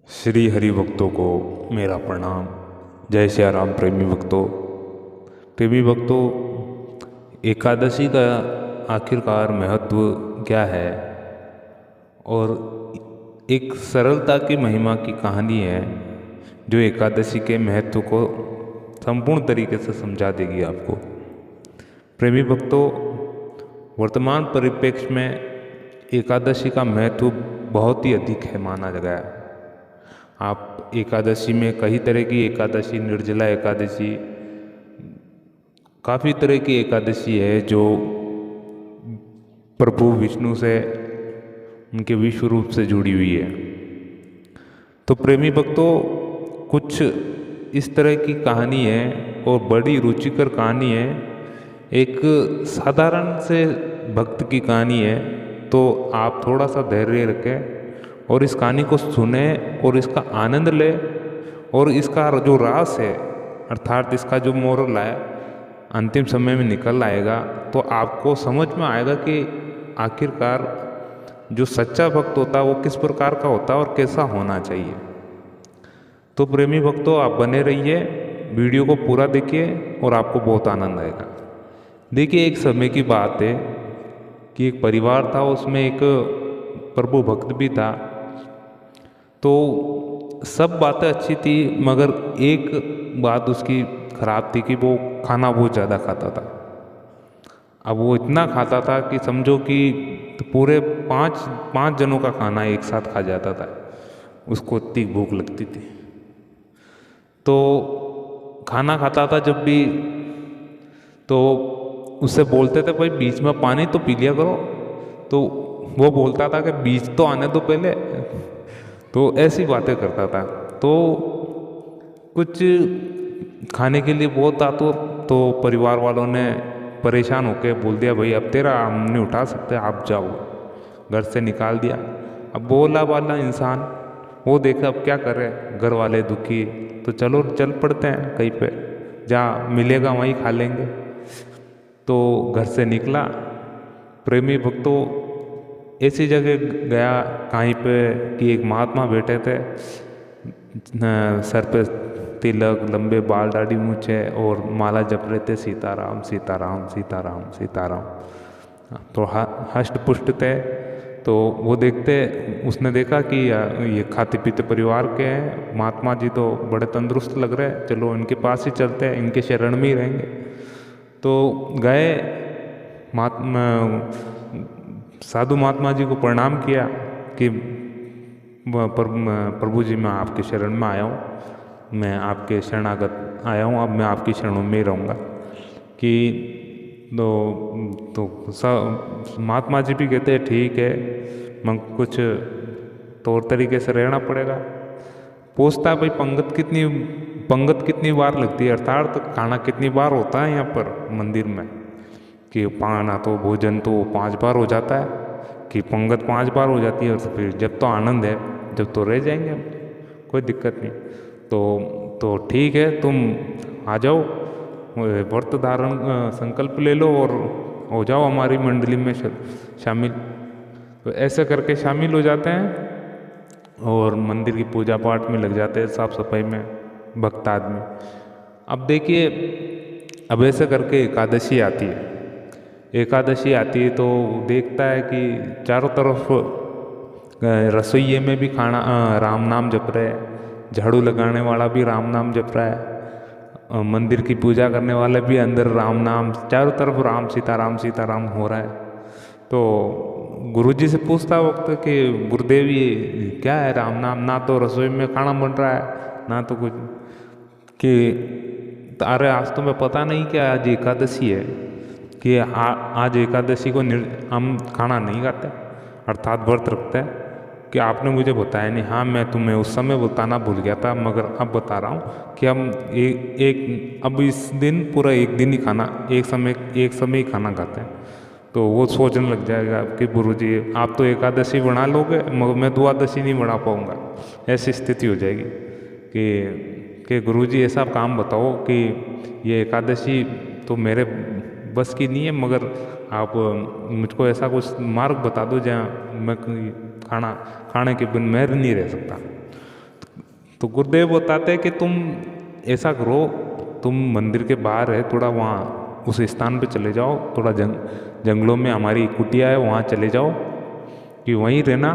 श्री हरि भक्तों को मेरा प्रणाम। जय श्री राम। प्रेमी भक्तों, एकादशी का आखिरकार महत्व क्या है और एक सरलता की महिमा की कहानी है जो एकादशी के महत्व को संपूर्ण तरीके से समझा देगी आपको। प्रेमी भक्तों, वर्तमान परिप्रेक्ष्य में एकादशी का महत्व बहुत ही अधिक है माना गया है। आप एकादशी में कई तरह की एकादशी, निर्जला एकादशी, काफ़ी तरह की एकादशी है जो प्रभु विष्णु से, उनके विश्व रूप से जुड़ी हुई है। तो प्रेमी भक्तों, कुछ इस तरह की कहानी है और बड़ी रुचिकर कहानी है। एक साधारण से भक्त की कहानी है, तो आप थोड़ा सा धैर्य रखें और इस कहानी को सुने और इसका आनंद ले। और इसका जो रास है, अर्थात इसका जो मोरल है, अंतिम समय में निकल आएगा तो आपको समझ में आएगा कि आखिरकार जो सच्चा भक्त होता है वो किस प्रकार का होता है और कैसा होना चाहिए। तो प्रेमी भक्तों, आप बने रहिए, वीडियो को पूरा देखिए और आपको बहुत आनंद आएगा। देखिए, एक समय की बात है कि एक परिवार था, उसमें एक प्रभु भक्त भी था। तो सब बातें अच्छी थी, मगर एक बात उसकी खराब थी कि वो खाना बहुत ज़्यादा खाता था। अब वो इतना खाता था कि समझो कि पूरे पाँच जनों का खाना एक साथ खा जाता था, उसको इतनी भूख लगती थी। तो खाना खाता था जब भी, तो उससे बोलते थे भाई बीच में पानी तो पी लिया करो। तो वो बोलता था कि बीच तो आने दो पहले। तो ऐसी बातें करता था। तो कुछ खाने के लिए बहुत आतुर, तो परिवार वालों ने परेशान होकर बोल दिया, भाई अब तेरा हम नहीं उठा सकते, आप जाओ। घर से निकाल दिया। अब बोला वाला इंसान, वो देखा अब क्या करे, घर वाले दुखी, तो चलो चल पड़ते हैं कहीं पे, जहाँ मिलेगा वहीं खा लेंगे। तो घर से निकला। प्रेमी भक्तों, ऐसी जगह गया कहीं पे कि एक महात्मा बैठे थे, सर पे तिलक, लंबे बाल, दाढ़ी मूछे और माला जप रहे थे, सीताराम सीताराम सीताराम सीताराम। तो हष्ट पुष्ट थे। तो वो देखते, उसने देखा कि ये खाते पीते परिवार के हैं, महात्मा जी तो बड़े तंदुरुस्त लग रहे हैं, चलो इनके पास ही चलते हैं, इनके शरण में ही रहेंगे। तो गए, साधु महात्मा जी को प्रणाम किया कि प्रभु जी, मैं आपके शरण में आया हूँ, मैं आपके शरणागत आया हूँ, अब मैं आपकी शरणों में ही रहूँगा। कि तो महात्मा जी भी कहते हैं ठीक है, मैं कुछ तौर तरीके से रहना पड़ेगा। पूछता भाई पंगत कितनी बार लगती है, अर्थात खाना कितनी बार होता है यहाँ पर मंदिर में। कि पाना तो भोजन तो 5 बार हो जाता है, कि पंगत 5 बार हो जाती है। तो फिर जब तो आनंद है, जब तो रह जाएंगे हम, कोई दिक्कत नहीं। तो ठीक है, तुम आ जाओ, व्रत धारण संकल्प ले लो और हो जाओ हमारी मंडली में शामिल। तो ऐसे करके शामिल हो जाते हैं और मंदिर की पूजा पाठ में लग जाते हैं, साफ सफाई में भक्त आदमी। अब देखिए, अब ऐसे करके एकादशी आती है। एकादशी आती है तो देखता है कि चारों तरफ रसोइये में भी खाना राम नाम जप रहे हैं, झाड़ू लगाने वाला भी राम नाम जप रहा है, मंदिर की पूजा करने वाले भी अंदर राम नाम, चारों तरफ राम सीताराम हो रहा है। तो गुरुजी से पूछता वक्त कि गुरुदेव ये क्या है राम नाम, ना तो रसोई में खाना बन रहा है ना तो कुछ। कि अरे आज तो मैं पता नहीं क्या आज एकादशी है, कि आज एकादशी को हम खाना नहीं खाते, अर्थात व्रत रखते हैं। कि आपने मुझे बताया नहीं। हाँ, मैं तुम्हें उस समय बताना भूल गया था, मगर अब बता रहा हूँ कि हम अब इस दिन पूरा एक दिन ही खाना, एक समय ही खाना खाते हैं। तो वो सोचने लग जाएगा कि गुरुजी आप तो एकादशी बना लोगे, मगर मैं द्वादशी नहीं बना पाऊँगा। ऐसी स्थिति हो जाएगी कि गुरुजी ऐसा काम बताओ कि ये एकादशी तो मेरे बस की नहीं है, मगर आप मुझको ऐसा कुछ मार्ग बता दो जहाँ मैं खाने के बिन मैं नहीं रह सकता। तो गुरुदेव बताते हैं कि तुम ऐसा करो, तुम मंदिर के बाहर है थोड़ा, वहाँ उस स्थान पे चले जाओ, थोड़ा जंगलों में हमारी कुटिया है, वहाँ चले जाओ कि वहीं रहना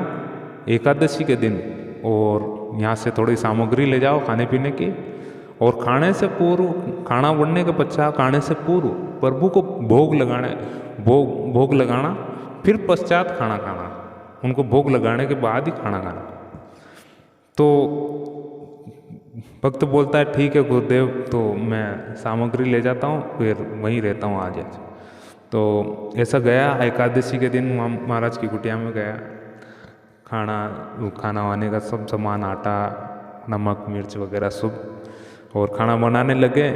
एकादशी के दिन, और यहाँ से थोड़ी सामग्री ले जाओ खाने पीने की, और खाने से पूर्व, खाना बनने के पश्चात खाने से पूर्व प्रभु को भोग लगाना, भोग लगाना, फिर पश्चात खाना खाना, उनको भोग लगाने के बाद ही खाना खाना। तो भक्त बोलता है ठीक है गुरुदेव, तो मैं सामग्री ले जाता हूँ, फिर वहीं रहता हूँ आज। तो ऐसा गया, एकादशी के दिन महाराज की कुटिया में गया, खाना वाने का सब सामान, आटा, नमक, मिर्च वगैरह सब, और खाना बनाने लगे,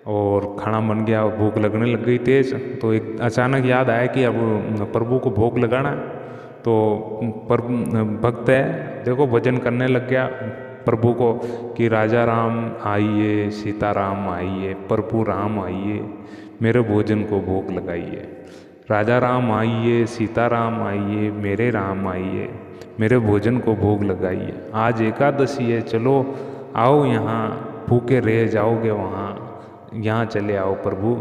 और खाना बन गया, भूख लगने लग गई तेज। तो एक अचानक याद आया कि अब प्रभु को भोग लगाना। तो भक्त है देखो भजन करने लग गया प्रभु को कि राजा राम आइए, सीता राम आइए, प्रभु राम आइए, मेरे भोजन को भोग लगाइए। राजा राम आइए, सीता राम आइए, मेरे राम आइए, मेरे भोजन को भोग लगाइए। आज एकादशी है, चलो आओ यहाँ, भूखे रह जाओगे वहाँ, यहाँ चले आओ प्रभु।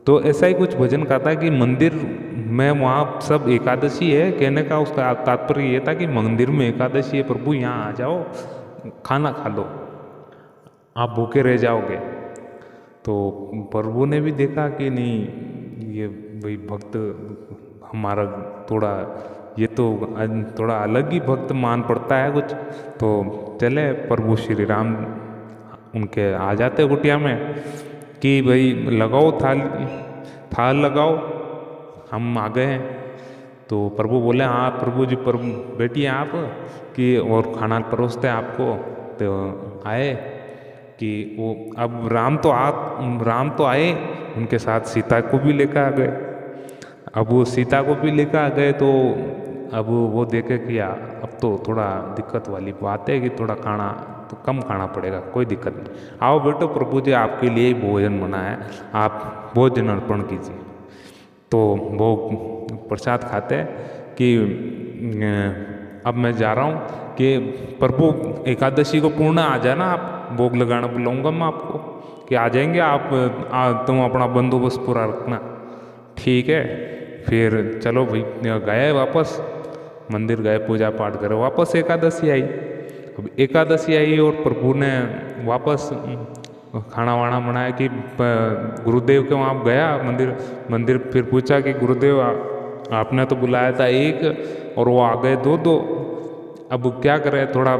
तो ऐसा ही कुछ भजन गाता है कि मंदिर में वहाँ सब एकादशी है, कहने का उसका तात्पर्य ये था कि मंदिर में एकादशी है प्रभु, यहाँ आ जाओ, खाना खा लो, आप भूखे रह जाओगे। तो प्रभु ने भी देखा कि नहीं, ये भाई भक्त हमारा थोड़ा, ये तो थोड़ा अलग ही भक्त मान पड़ता है कुछ। तो चले प्रभु श्री राम उनके आ जाते कुटिया में कि भाई लगाओ थाल लगाओ, हम आ गए हैं। तो प्रभु बोले हाँ प्रभु जी, प्रभु बैठिए आप, कि और खाना परोसते हैं आपको। तो आए कि वो अब राम तो आए, उनके साथ सीता को भी लेकर आ गए। अब वो सीता को भी लेकर आ गए, तो अब वो देखे कि अब तो थोड़ा दिक्कत वाली बात है कि थोड़ा खाना तो कम खाना पड़ेगा, कोई दिक्कत नहीं, आओ बेटो प्रभु जी आपके लिए ही भोजन बना है, आप भोजन अर्पण कीजिए। तो वो प्रसाद खाते कि अब मैं जा रहा हूँ कि प्रभु एकादशी को पूर्ण आ जाना, आप भोग लगाना बुलाऊंगा मैं आपको, कि आ जाएंगे आप, तुम अपना बंदोबस्त पूरा रखना, ठीक है। फिर चलो भाई गए वापस, मंदिर गए, पूजा पाठ करे, वापस एकादशी आई। अब एकादशी आई और प्रभु ने वापस खाना वाना बनाया कि गुरुदेव के वहाँ गया मंदिर, फिर पूछा कि गुरुदेव आपने तो बुलाया था एक और वो आ गए दो, अब क्या करें, थोड़ा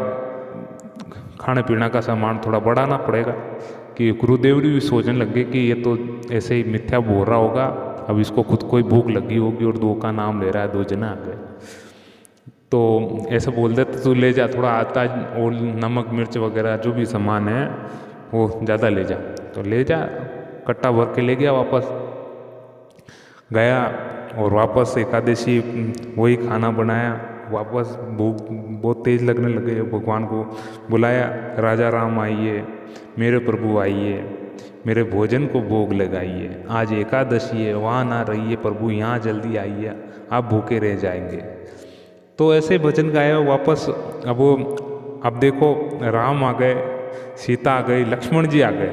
खाने पीने का सामान थोड़ा बढ़ाना पड़ेगा। कि गुरुदेव भी सोचने लगे कि ये तो ऐसे ही मिथ्या बोल रहा होगा, अब इसको खुद को ही भूख लगी होगी और दो का नाम ले रहा है, दो जना आ गए। तो ऐसे बोल देते तो ले जा, थोड़ा आता और नमक मिर्च वगैरह जो भी सामान है वो ज़्यादा ले जा। तो ले जा, कट्टा भर के ले गया, वापस गया और वापस एकादशी वही खाना बनाया। वापस भूख बहुत तेज लगने लगे, भगवान को बुलाया, राजा राम आइए, मेरे प्रभु आइए, मेरे भोजन को भोग लगाइए, आज एकादशी है, वहाँ ना रहिए प्रभु, यहाँ जल्दी आइए, आप भूखे रह जाएंगे। तो ऐसे भजन गाया वापस। अब देखो राम आ गए, सीता आ गई, लक्ष्मण जी आ गए,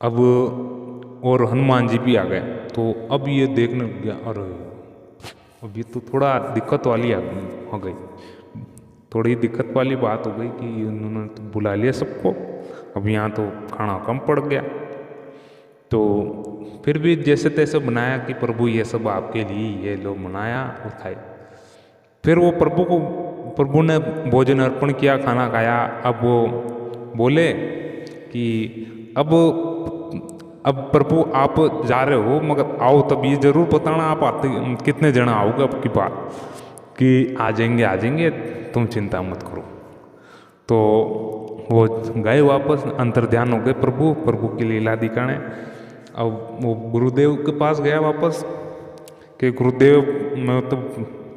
अब और हनुमान जी भी आ गए। तो अब ये देखने लग गया, अरे अब ये तो थोड़ा दिक्कत वाली हो गई, थोड़ी दिक्कत वाली बात हो गई कि उन्होंने तो बुला लिया सबको, अब यहाँ तो खाना कम पड़ गया। तो फिर भी जैसे तैसे बनाया कि प्रभु ये सब आपके लिए, ये लो बनाया और खाए। फिर वो प्रभु ने भोजन अर्पण किया, खाना खाया। अब वो बोले कि अब प्रभु आप जा रहे हो, मगर आओ तब ये जरूर बताना आप आते कितने जना आओगे अब की बात, कि आ जाएंगे, तुम चिंता मत करो। तो वो गए वापस, अंतर्ध्यान हो गए प्रभु की लीला दिखाने। अब वो गुरुदेव के पास गया वापस कि गुरुदेव मैं तो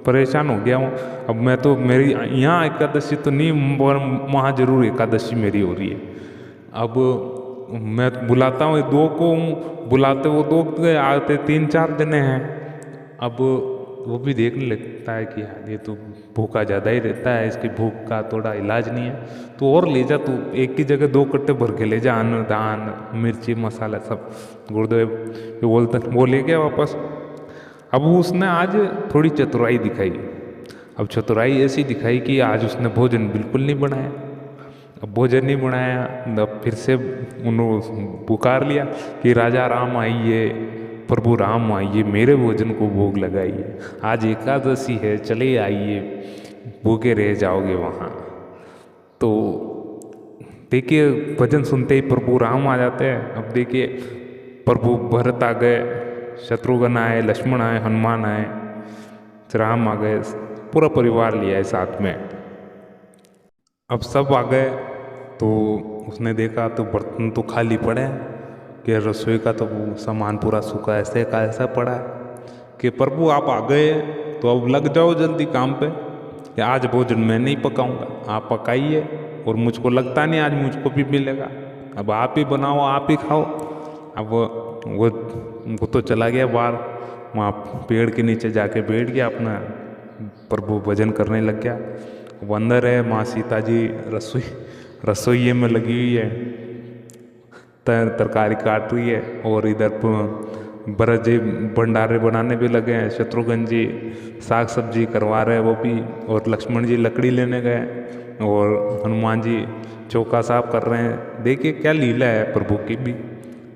परेशान हो गया हूँ, अब मैं तो, मेरी यहाँ एकादशी तो नहीं, वहाँ जरूर एकादशी मेरी हो रही है। अब मैं बुलाता हूँ दो को, बुलाते वो दो आते 3-4 जने हैं। अब वो भी देखने लगता है कि यार ये तो भूखा ज़्यादा ही रहता है, इसकी भूख का थोड़ा इलाज नहीं है, तो और ले जा, तू एक ही जगह 2 कट्टे भर के ले जा, अन्न दान मिर्ची मसाला सब। गुरुदेव ये बोलते, वो ले गया वापस। अब उसने आज थोड़ी चतुराई दिखाई। अब चतुराई ऐसी दिखाई कि आज उसने भोजन बिल्कुल नहीं बनाया। अब भोजन नहीं बनाया, अब फिर से उन्होंने पुकार लिया कि राजा राम आइए, प्रभु राम आइए, मेरे भोजन को भोग लगाइए, आज एकादशी है, चले आइए, भूखे रह जाओगे वहाँ। तो देखिए भजन सुनते ही प्रभु राम आ जाते हैं। अब देखिए प्रभु भरत आ गए, शत्रुघ्न आए, लक्ष्मण आए, हनुमान आए, राम आ गए, पूरा परिवार लिया है साथ में। अब सब आ गए तो उसने देखा तो बर्तन तो खाली पड़े हैं, कि रसोई का तो सामान पूरा सूखा ऐसे का ऐसा पड़ा है कि प्रभु आप आ गए तो अब लग जाओ जल्दी काम पे, कि आज भोजन मैं नहीं पकाऊंगा, आप पकाइए, और मुझको लगता नहीं आज मुझको भी मिलेगा, अब आप ही बनाओ, आप ही खाओ। अब वो तो चला गया बाहर, वहाँ पेड़ के नीचे जाके बैठ गया, अपना प्रभु भजन करने लग गया। वो अंदर है, माँ सीता जी रसोई में लगी हुई है, तरकारी काट रही है, और इधर भरत जी भंडारे बनाने भी लगे हैं, शत्रुघ्न जी साग सब्जी करवा रहे हैं वो भी, और लक्ष्मण जी लकड़ी लेने गए, और हनुमान जी चौका साफ कर रहे हैं। देखिए क्या लीला है प्रभु की भी।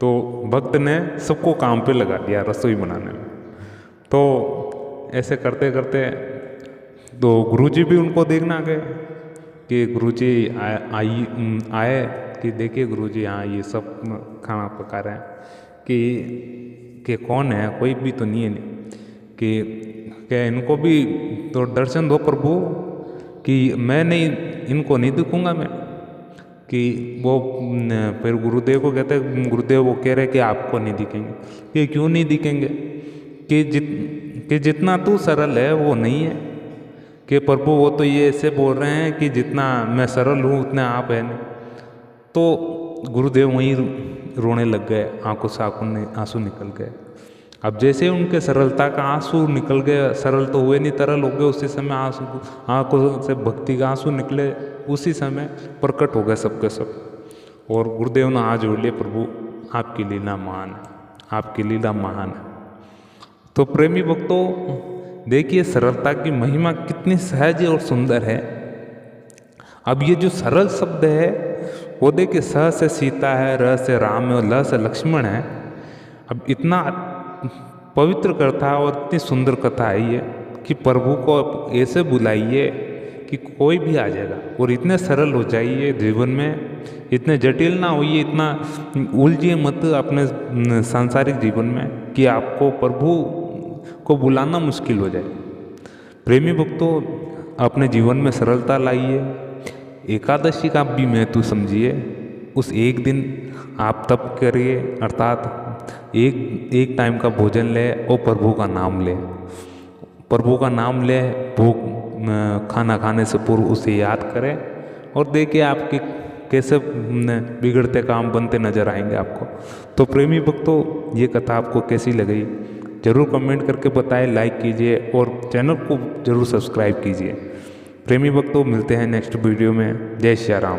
तो भक्त ने सबको काम पे लगा दिया रसोई बनाने में। तो ऐसे करते करते तो गुरुजी भी उनको देखना गए कि गुरुजी आए कि देखिए गुरुजी हाँ ये सब खाना पका रहे हैं, कि कौन है, कोई भी तो नहीं है, कि क्या इनको भी तो दर्शन दो प्रभु, कि मैं नहीं, इनको नहीं दिखूंगा मैं। कि वो फिर गुरुदेव को कहते हैं, गुरुदेव वो कह रहे कि आपको नहीं दिखेंगे। कि क्यों नहीं दिखेंगे, कि जितना तू सरल है वो नहीं है, कि प्रभु वो तो ये ऐसे बोल रहे हैं कि जितना मैं सरल हूँ उतना आप है नहीं। तो गुरुदेव वहीं रोने लग गए, आंखों से आंसू निकल गए। अब जैसे उनके सरलता का आंसू निकल गए, सरल तो हुए नहीं, तरल हो गए, उसी समय आंखों से भक्ति का आंसू निकले, उसी समय प्रकट हो गए सबके सब। और गुरुदेव ने हाथ जोड़ लिए, प्रभु आपकी लीला महान है, आपकी लीला महान है। तो प्रेमी भक्तों देखिए सरलता की महिमा कितनी सहज और सुंदर है। अब ये जो सरल शब्द है वो देखिए, स से सीता है, र से राम है, और ल से लक्ष्मण है। अब इतना पवित्र कथा और इतनी सुंदर कथा है ये, कि प्रभु को ऐसे बुलाइए कि कोई भी आ जाएगा, और इतने सरल हो जाइए जीवन में, इतने जटिल ना होइए, इतना उलझिए मत अपने सांसारिक जीवन में कि आपको प्रभु को बुलाना मुश्किल हो जाए। प्रेमी भक्तों अपने जीवन में सरलता लाइए, एकादशी का भी महत्व समझिए, उस एक दिन आप तप करिए, अर्थात एक टाइम का भोजन ले और प्रभु का नाम ले, प्रभु का नाम ले, भूख खाना खाने से पूर्व उसे याद करें, और देखिए आपके कैसे बिगड़ते काम बनते नजर आएंगे आपको। तो प्रेमी भक्तों ये कथा आपको कैसी लगी जरूर कमेंट करके बताएं, लाइक कीजिए और चैनल को जरूर सब्सक्राइब कीजिए। प्रेमी भक्तों मिलते हैं नेक्स्ट वीडियो में। जय श्री राम।